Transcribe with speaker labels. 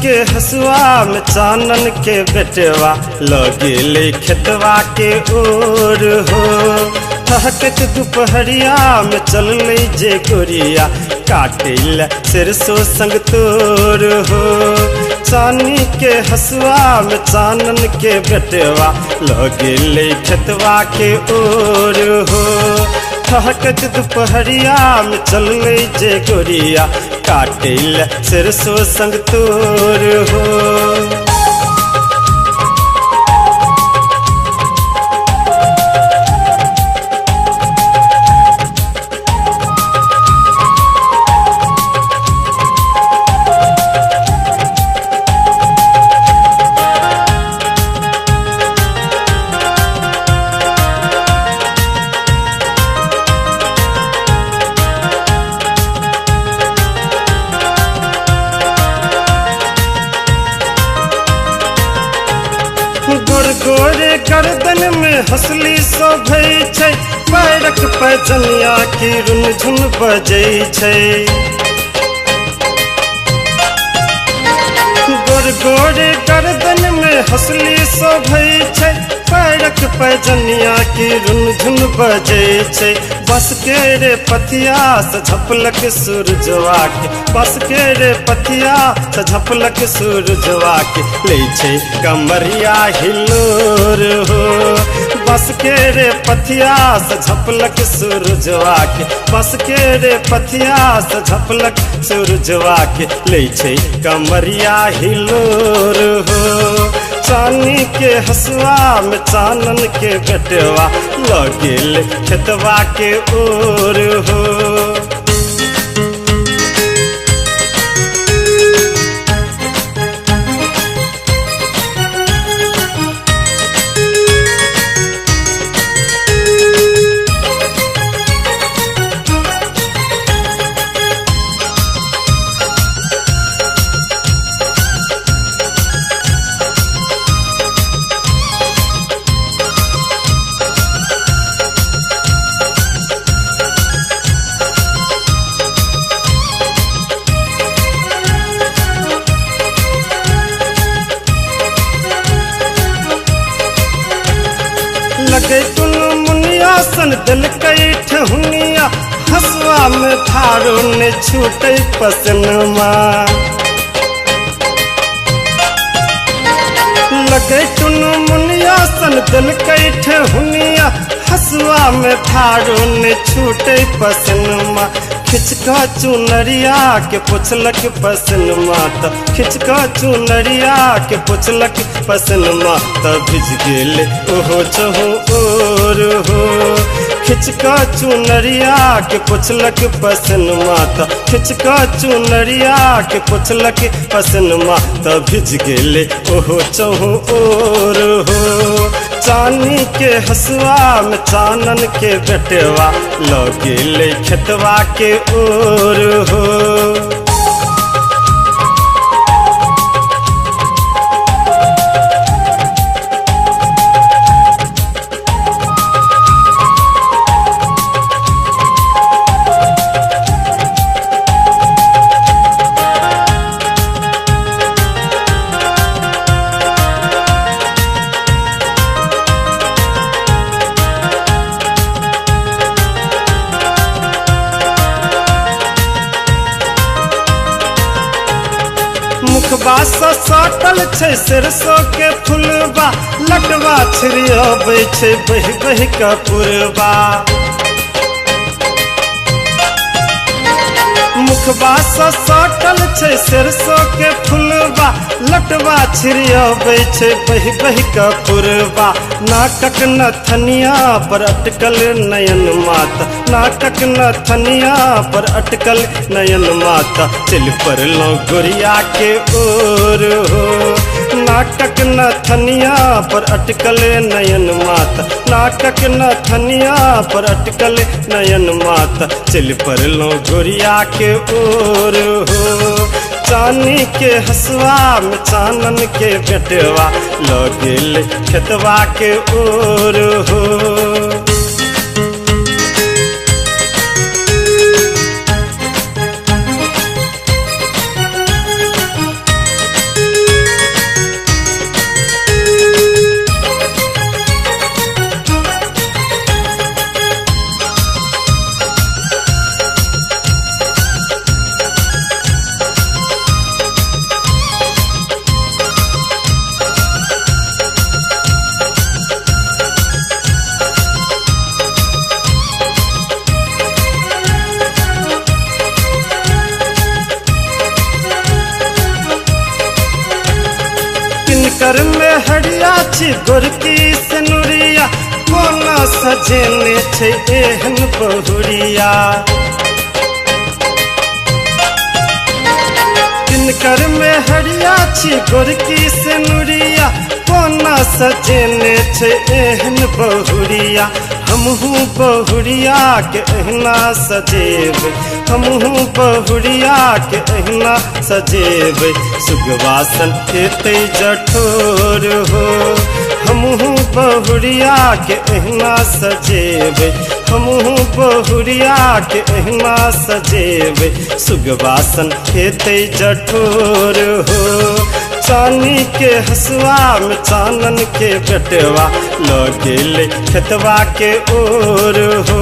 Speaker 1: के हसुआ में चानन के बेटवा लगे खेतवा के ओर हो। थहकत दोपहरिया में चल जे गोरिया काटे सरसों संग तोर हो। चानी के हसुआ में चानन के बेटवा लगे खेतवा के ओर हो। थहकत दोपहरिया में चल जे गोरिया काटे सरसों संग तोर हो। गोरे गर्दन में हंसली शोभै छै, पैरक पैजनिया की रुनझुन बजै छै। गोरे गर्दन में हंसली शोभै छै, पैरक पैजनिया की रुनझुन बजै छै। बस के रे पथिया से झपलक सूरजवा के, बस के रे पथिया से झपलक सूरजवा के ले छै कमरिया हिलोर हो। बस के रे पथिया से झपलक सूरजवा के, बस के रे पथिया से झपलक सूरजवा के ले छै कमरिया हिलोर हो। चानी के हसुआ में चानन के बेटवा लगे खेतवा के ओर हो। लगे तुन मुनिया सन दिल कई ठहुनिया, हसुआ में थारो ने छूटे पसनमा। लगे तुन मुनिया सन दिल कई ठहुनिया, हसुआ में थारो ने छूटे पसनमा। खिचका चुनरिया के पुछलक पसनमा त, खिचका चुनरिया के पुछलक पसनमा त भिज गेल ओहो चहु ओर हो। खिचका चुनरिया के पुछलक पसनमा त, खिचका चुनरिया के पुछलक पसनमा त भिज गेल ओहो चहु ओर हो। चानी के हसुआ में चानन के बेटवा लगे खेतवा के ओर हो। मुखबा से साटल छै सरसों के फुलबा, लटवा छिड़ियाबै छै बहि बहि कपूरबा। मुखबा से साटल छै सरसों के फुलबा, लटवा छिड़ियाबै छै बहि बहि कपूरबा। नाकक नथनिया पर अटकल नयन माता, नाकक नथनिया पर अटकल नयन माता चल पड़लौं गोरिया के ओर हो। नाकक नथनिया पर अटकल नयन माता, नाकक नथनिया पर अटकल नयन माता चल पड़लौं गोरिया के ओर हो। चानी के हसुआ में चानन के बेटवा लगे खेतवा के ओर हो। छी गोरकी से नुरिया कोना सजेने छे एहन बहुरिया किनकर में हरिया छी गोरकी से नुरिया कोना सजेने छे एहन बहुरिया हमहू बहुरिया के एहना सजेब हमहू बहुरिया के एहना सजेब सुगवासन खेते जठोर हो हमहू बहुरिया के एहना सजेब हमहू बहुरिया के एहना सजेब सुगवासन खेते जठोर हो चानी के हसुआ में चानन के बेटवा लगेले खेतवा के ओर हो